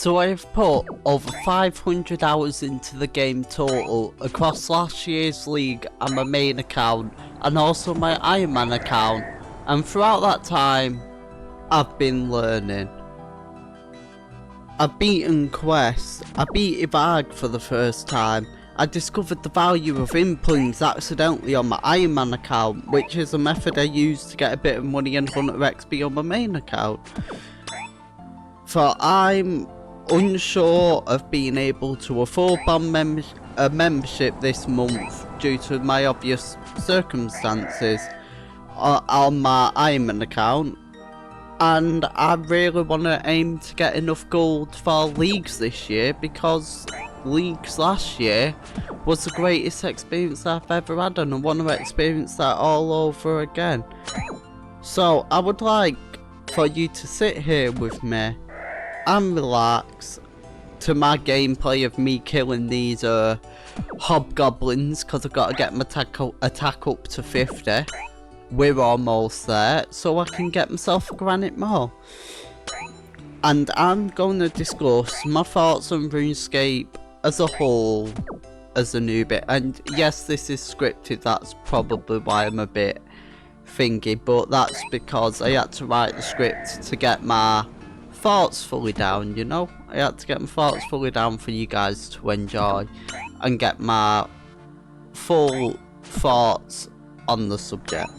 So I've put over 500 hours into the game total across last year's league and my main account, and also my Iron Man account, and throughout that time I've been learning. I've beaten quests, I beat Ivag for the first time, I discovered the value of inputs accidentally on my Iron Man account, which is a method I use to get a bit of money and Hunter XP on my main account. For I'm unsure of being able to afford a membership this month due to my obvious circumstances on my Iron Man account, and I really want to aim to get enough gold for leagues this year, because leagues last year was the greatest experience I've ever had, and I want to experience that all over again. So I would like for you to sit here with me and relax to my gameplay of me killing these hobgoblins, because I've got to get my attack up to 50. We're almost there, so I can get myself a granite maul. And I'm going to discuss my thoughts on RuneScape as a whole, as a newbie. And yes, this is scripted, that's probably why I'm a bit thingy, but that's because I had to write the script to get my thoughts fully down, you know? I had to get my thoughts fully down for you guys to enjoy and get my full thoughts on the subject.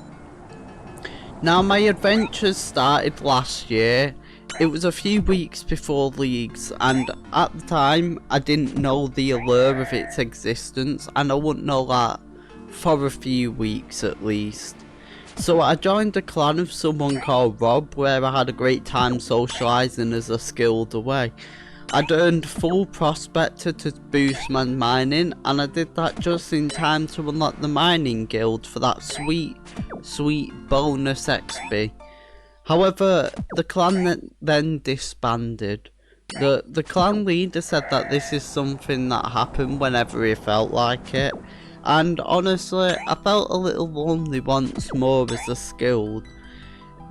Now, my adventures started last year. It was a few weeks before leagues, and at the time I didn't know the allure of its existence, and I wouldn't know that for a few weeks at least. So I joined a clan of someone called Rob, where I had a great time socialising as I skilled away. I'd earned full prospector to boost my mining, and I did that just in time to unlock the mining guild for that sweet bonus XP. However, the clan then disbanded. The clan leader said that this is something that happened whenever he felt like it, and honestly I felt a little lonely once more as a skilled.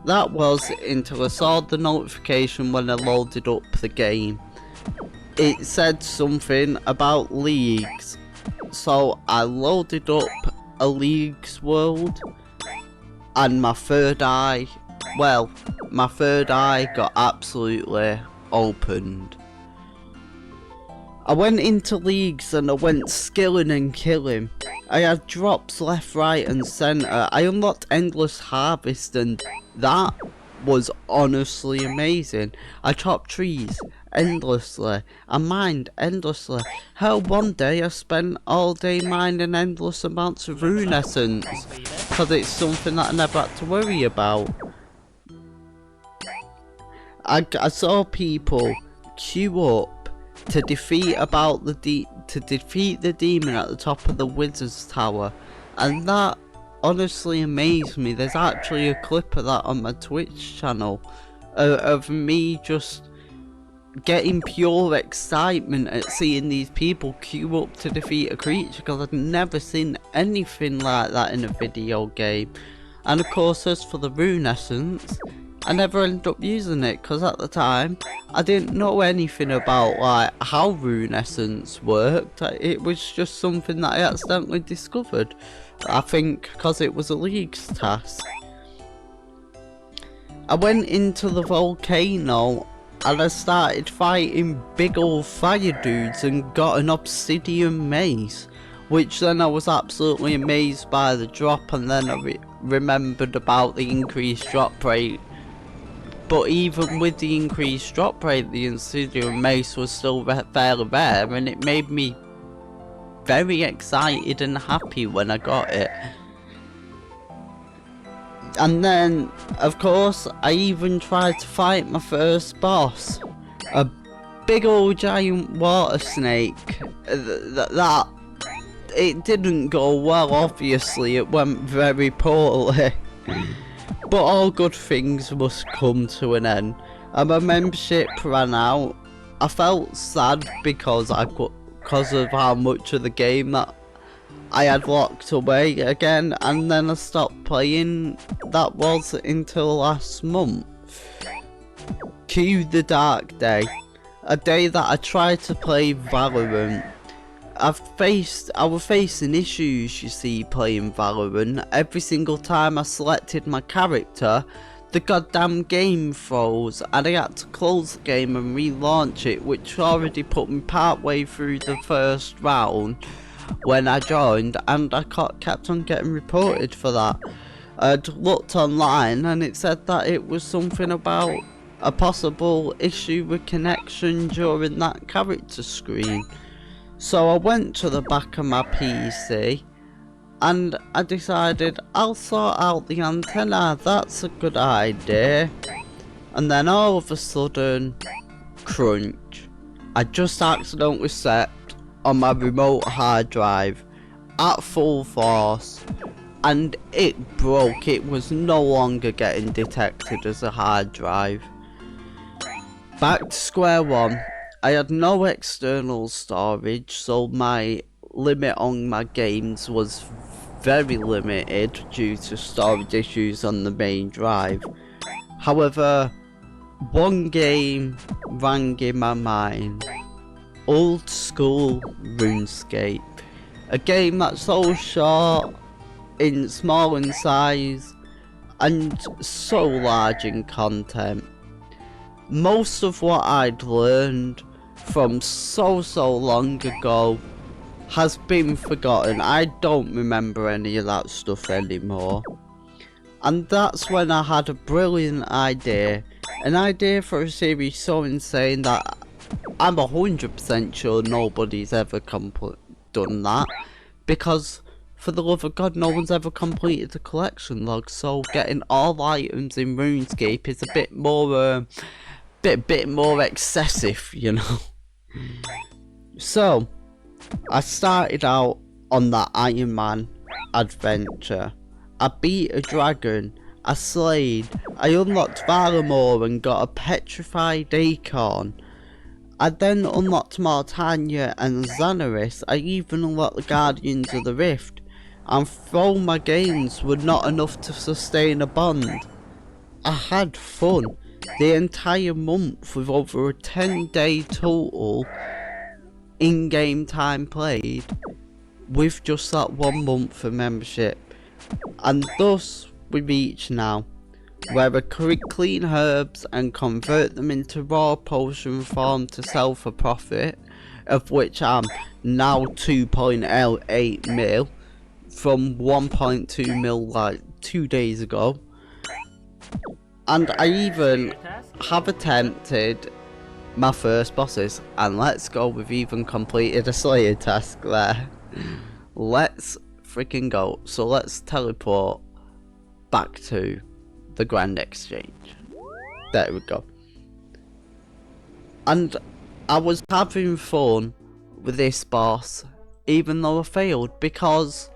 That was until I saw the notification when I loaded up the game. It said something about leagues, so I loaded up a leagues world, and my third eye got absolutely opened. I went into leagues and I went skilling and killing. I had drops left, right and centre. I unlocked endless harvest, and that was honestly amazing. I chopped trees endlessly, I mined endlessly. Hell, one day I spent all day mining endless amounts of rune essence, because it's something that I never had to worry about. I saw people queue up to defeat the demon at the top of the wizard's tower, and that honestly amazed me. There's actually a clip of that on my Twitch channel of me just getting pure excitement at seeing these people queue up to defeat a creature, because I'd never seen anything like that in a video game. And of course, as for the rune essence, I never ended up using it, because at the time I didn't know anything about like how rune essence worked. It was just something that I accidentally discovered, I think because it was a league's task. I went into the volcano and I started fighting big old fire dudes and got an obsidian mace, which then I was absolutely amazed by the drop, and then I remembered about the increased drop rate. But even with the increased drop rate, the obsidian mace was still fairly rare, and it made me very excited and happy when I got it. And then, of course, I even tried to fight my first boss, a big old giant water snake. That it didn't go well, obviously, it went very poorly. But all good things must come to an end, and my membership ran out. I felt sad because of how much of the game that I had locked away again, and then I stopped playing. That was until last month. Cue the dark day. a day that I tried to play Valorant. I was facing issues, you see, playing Valorant. Every single time I selected my character, the goddamn game froze, and I had to close the game and relaunch it, which already put me part way through the first round when I joined, and I kept on getting reported for that. I'd looked online and it said that it was something about a possible issue with connection during that character screen. So I went to the back of my PC and I decided I'll sort out the antenna, that's a good idea. And then all of a sudden, crunch. I just accidentally stepped on my remote hard drive at full force and it broke. It was no longer getting detected as a hard drive. Back to square one. I had no external storage, so my limit on my games was very limited due to storage issues on the main drive. However, one game rang in my mind. Old school RuneScape. A game that's so short, small in size, and so large in content. Most of what I'd learned from so long ago has been forgotten. I don't remember any of that stuff anymore. And that's when I had a brilliant idea. An idea for a series so insane that I'm 100% sure nobody's ever done that. Because, for the love of God, no one's ever completed the collection log. So getting all items in RuneScape is a bit more, bit more excessive, you know. So, I started out on that Iron Man adventure. I beat a dragon, I slayed, I unlocked Valamore and got a petrified acorn. I then unlocked Mortania and Xanaris. I even unlocked the Guardians of the Rift. And though my gains were not enough to sustain a bond, I had fun the entire month with over a 10-day total in-game time played with just that 1 month of membership. And thus we reach now, where I clean herbs and convert them into raw potion form to sell for profit, of which I'm now 2.8 mil from 1.2 mil like 2 days ago. And I even have attempted my first bosses, and let's go, we've even completed a Slayer task there. Let's freaking go. So let's teleport back to the Grand Exchange. There we go. And I was having fun with this boss, even though I failed, because,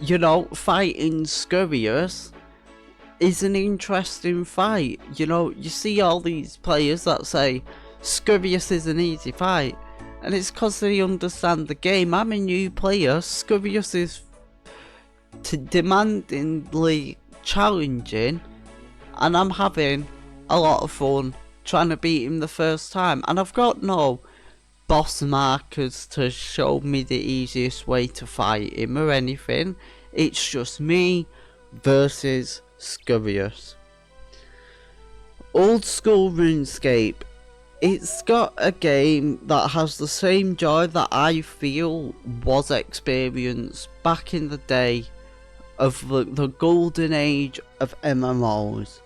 you know, fighting Scurrius is an interesting fight. You know, you see all these players that say Scurrius is an easy fight, and it's because they understand the game. I'm a new player. Scurrius is demandingly challenging, and I'm having a lot of fun trying to beat him the first time. And I've got no boss markers to show me the easiest way to fight him or anything. It's just me versus Scurrius. Old school RuneScape. It's got a game that has the same joy that I feel was experienced back in the day of the golden age of MMOs.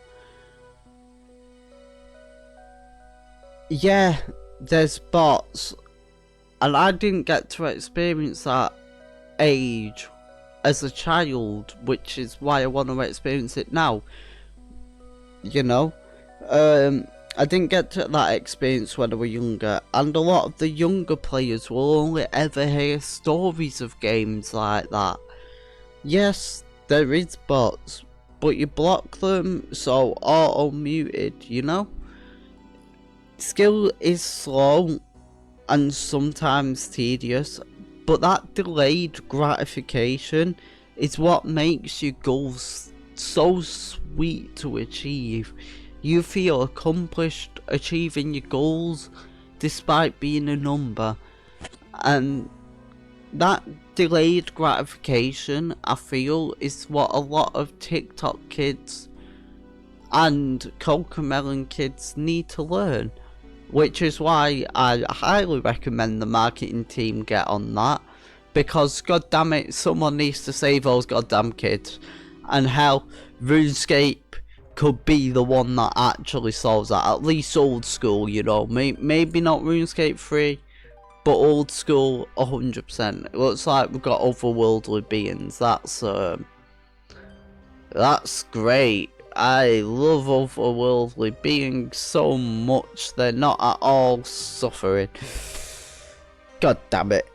Yeah, there's bots, and I didn't get to experience that age as a child, which is why I want to experience it now. You know, I didn't get to that experience when I was younger, and a lot of the younger players will only ever hear stories of games like that. Yes, there is bots, but you block them, so auto muted, you know? Skill is slow and sometimes tedious, but that delayed gratification is what makes your goals so sweet to achieve. You feel accomplished achieving your goals despite being a number, and that delayed gratification, I feel, is what a lot of TikTok kids and Cocomelon kids need to learn, which is why I highly recommend the marketing team get on that, because god damn it, someone needs to save those goddamn kids. And hell, RuneScape could be the one that actually solves that, at least old school, you know. Maybe not RuneScape 3, but old school 100%. It looks like we've got otherworldly beings. That's great. I love otherworldly beings so much. They're not at all suffering. God damn it.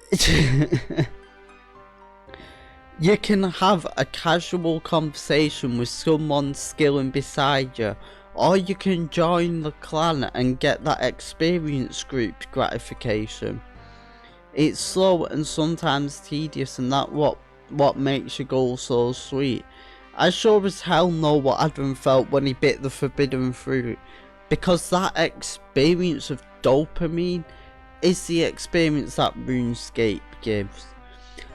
You can have a casual conversation with someone skilling beside you, or you can join the clan and get that experience group gratification. It's slow and sometimes tedious, and that's what makes your goal so sweet. I sure as hell know what Adam felt when he bit the forbidden fruit, because that experience of dopamine is the experience that RuneScape gives.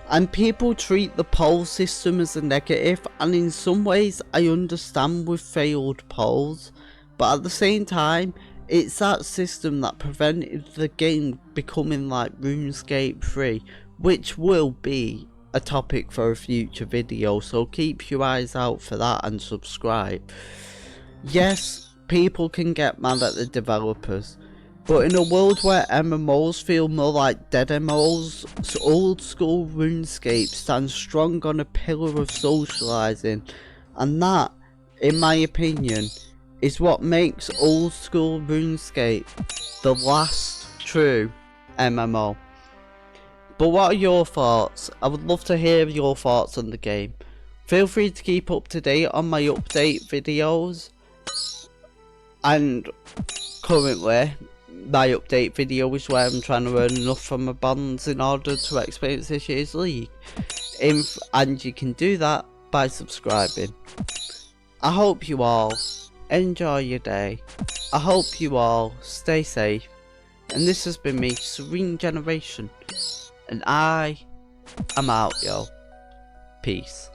And people treat the poll system as a negative, and in some ways I understand with failed polls, but at the same time, it's that system that prevented the game becoming like RuneScape 3, which will be a topic for a future video, so keep your eyes out for that and subscribe. Yes, people can get mad at the developers, but in a world where MMOs feel more like dead MMOs, old school RuneScape stands strong on a pillar of socialising, and that, in my opinion, is what makes old school RuneScape the last true MMO. But what are your thoughts? I would love to hear your thoughts on the game. Feel free to keep up to date on my update videos, and currently my update video is where I'm trying to earn enough from my bonds in order to experience this year's league. And you can do that by subscribing. I hope you all enjoy your day. I hope you all stay safe. And this has been me, Serene Generation. And I am out, yo. Peace.